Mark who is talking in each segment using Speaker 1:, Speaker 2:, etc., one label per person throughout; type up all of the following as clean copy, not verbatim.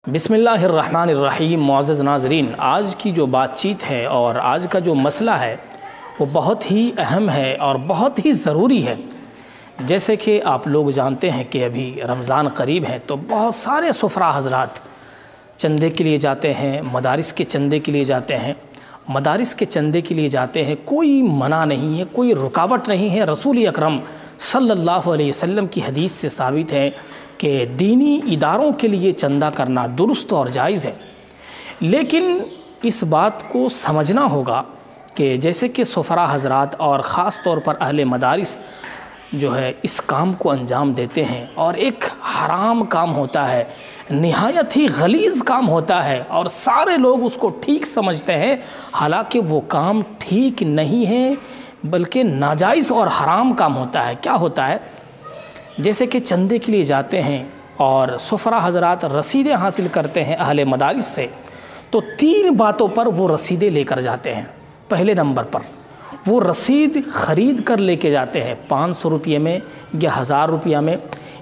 Speaker 1: بسم اللہ الرحمن الرحیم۔ معزز ناظرین، آج کی جو بات چیت ہے اور آج کا جو مسئلہ ہے وہ بہت ہی اہم ہے اور بہت ہی ضروری ہے۔ جیسے کہ آپ لوگ جانتے ہیں کہ ابھی رمضان قریب ہے تو بہت سارے سفراء حضرات چندے کے لیے جاتے ہیں، مدارس کے چندے کے لیے جاتے ہیں، مدارس کے چندے کے لیے جاتے ہیں۔ کوئی منع نہیں ہے، کوئی رکاوٹ نہیں ہے۔ رسول اکرم صلی اللہ علیہ وسلم کی حدیث سے ثابت ہے کہ دینی اداروں کے لیے چندہ کرنا درست اور جائز ہے، لیکن اس بات کو سمجھنا ہوگا کہ جیسے کہ سفراء حضرات اور خاص طور پر اہل مدارس جو ہے اس کام کو انجام دیتے ہیں، اور ایک حرام کام ہوتا ہے، نہایت ہی غلیظ کام ہوتا ہے، اور سارے لوگ اس کو ٹھیک سمجھتے ہیں، حالانکہ وہ کام ٹھیک نہیں ہے بلکہ ناجائز اور حرام کام ہوتا ہے۔ کیا ہوتا ہے؟ جیسے کہ چندے کے لیے جاتے ہیں اور سفراء حضرات رسیدیں حاصل کرتے ہیں اہل مدارس سے، تو تین باتوں پر وہ رسیدیں لے کر جاتے ہیں۔ پہلے نمبر پر وہ رسید خرید کر لے کے جاتے ہیں 500 روپے میں یا 1000 روپیہ میں،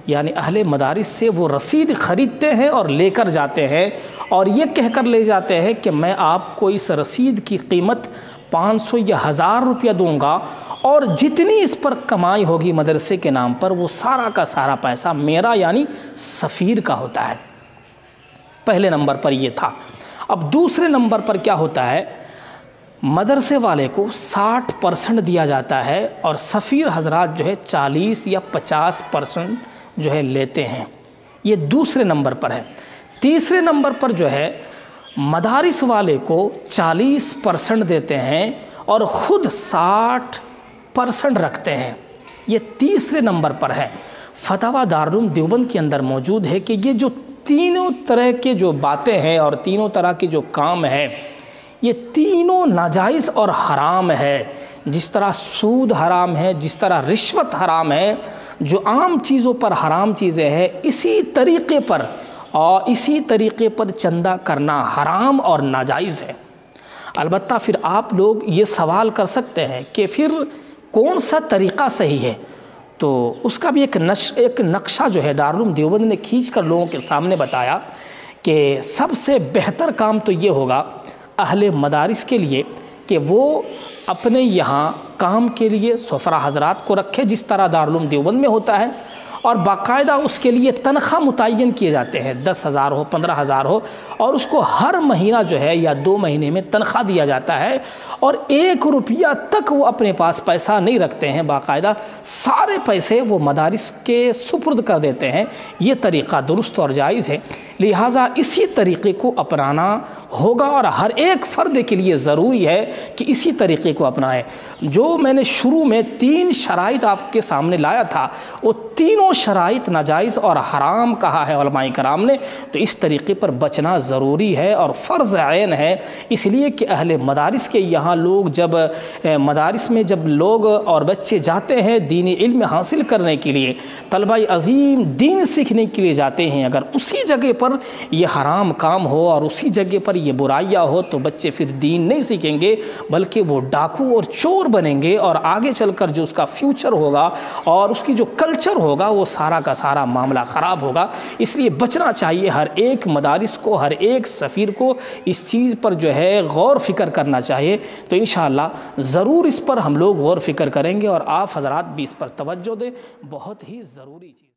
Speaker 1: یعنی اہل مدارس سے وہ رسید خریدتے ہیں اور لے کر جاتے ہیں، اور یہ کہہ کر لے جاتے ہیں کہ میں آپ کو اس رسید کی قیمت 500 یا 1000 روپیہ دوں گا، اور جتنی اس پر کمائی ہوگی مدرسے کے نام پر وہ سارا کا سارا پیسہ میرا یعنی سفیر کا ہوتا ہے۔ پہلے نمبر پر یہ تھا۔ اب دوسرے نمبر پر کیا ہوتا ہے؟ مدرسے والے کو 60% دیا جاتا ہے اور سفیر حضرات جو ہے 40 یا 50% جو ہے لیتے ہیں۔ یہ دوسرے نمبر پر ہے۔ تیسرے نمبر پر جو ہے مدارس والے کو 40% دیتے ہیں اور خود 60% رکھتے ہیں۔ یہ تیسرے نمبر پر ہے۔ فتاوی دارالعلوم دیوبند کے اندر موجود ہے کہ یہ جو تینوں طرح کے جو باتیں ہیں اور تینوں طرح کے جو کام ہے، یہ تینوں ناجائز اور حرام ہے۔ جس طرح سود حرام ہے، جس طرح رشوت حرام ہے، جو عام چیزوں پر حرام چیزیں ہیں، اسی طریقے پر چندہ کرنا حرام اور ناجائز ہے۔ البتہ پھر آپ لوگ یہ سوال کر سکتے ہیں کہ پھر کون سا طریقہ صحیح ہے؟ تو اس کا بھی ایک نقشہ جو ہے دارالعلوم دیوبند نے کھینچ کر لوگوں کے سامنے بتایا کہ سب سے بہتر کام تو یہ ہوگا اہل مدارس کے لیے کہ وہ اپنے یہاں کام کے لیے سفراء حضرات کو رکھے، جس طرح دارالعلوم دیوبند میں ہوتا ہے، اور باقاعدہ اس کے لیے تنخواہ متعین کیے جاتے ہیں، 10,000 ہو 15,000 ہو، اور اس کو ہر مہینہ جو ہے یا 2 مہینے میں تنخواہ دیا جاتا ہے، اور 1 روپیہ تک وہ اپنے پاس پیسہ نہیں رکھتے ہیں، باقاعدہ سارے پیسے وہ مدارس کے سپرد کر دیتے ہیں۔ یہ طریقہ درست اور جائز ہے، لہٰذا اسی طریقے کو اپنانا ہوگا، اور ہر ایک فرد کے لیے ضروری ہے کہ اسی طریقے کو اپنائے۔ جو میں نے شروع میں 3 شرائط آپ کے سامنے لایا تھا، وہ تینوں شرائط ناجائز اور حرام کہا ہے علماء کرام نے، تو اس طریقے پر بچنا ضروری ہے اور فرض عین ہے، اس لیے کہ اہل مدارس کے یہاں لوگ جب مدارس میں جب لوگ اور بچے جاتے ہیں دینی علم حاصل کرنے کے لیے، طلبہ عظیم دین سیکھنے کے لیے جاتے ہیں، اگر اسی جگہ پر یہ حرام کام ہو اور اسی جگہ پر یہ برائیاں ہو تو بچے پھر دین نہیں سیکھیں گے، بلکہ وہ ڈاکو اور چور بنیں گے، اور آگے چل کر جو اس کا فیوچر ہوگا اور اس کی جو کلچر ہوگا وہ سارا کا سارا معاملہ خراب ہوگا۔ اس لیے بچنا چاہیے ہر ایک مدارس کو، ہر ایک سفیر کو اس چیز پر جو ہے غور فکر کرنا چاہیے۔ تو انشاءاللہ ضرور اس پر ہم لوگ غور فکر کریں گے، اور آپ حضرات بھی اس پر توجہ دیں، بہت ہی ضروری چیز۔